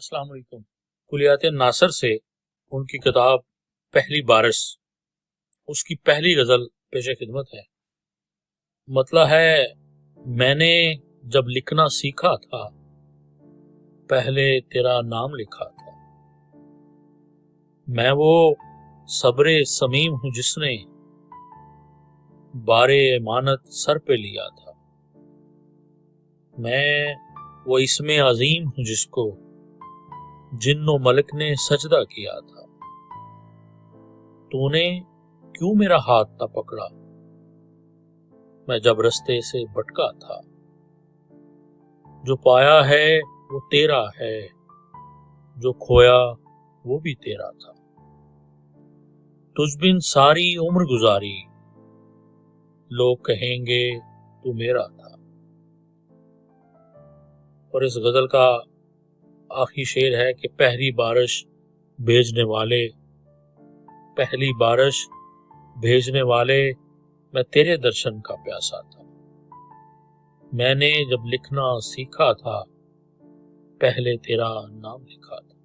السلام علیکم۔ کلیات ناصر سے ان کی کتاب پہلی بارش، اس کی پہلی غزل پیش خدمت ہے۔ مطلب ہے میں نے جب لکھنا سیکھا تھا، پہلے تیرا نام لکھا تھا۔ میں وہ صبر سمیم ہوں جس نے بار امانت سر پہ لیا تھا۔ میں وہ اسم عظیم ہوں جس کو جن و ملک نے سجدہ کیا تھا۔ تو نے کیوں میرا ہاتھ نہ پکڑا میں جب رستے سے بھٹکا تھا۔ جو پایا ہے وہ تیرا ہے، جو کھویا وہ بھی تیرا تھا۔ تجھ بن ساری عمر گزاری، لوگ کہیں گے تو میرا تھا۔ اور اس غزل کا آخری شعر ہے کہ پہلی بارش بھیجنے والے، پہلی بارش بھیجنے والے، میں تیرے درشن کا پیاسا تھا۔ میں نے جب لکھنا سیکھا تھا، پہلے تیرا نام لکھا تھا۔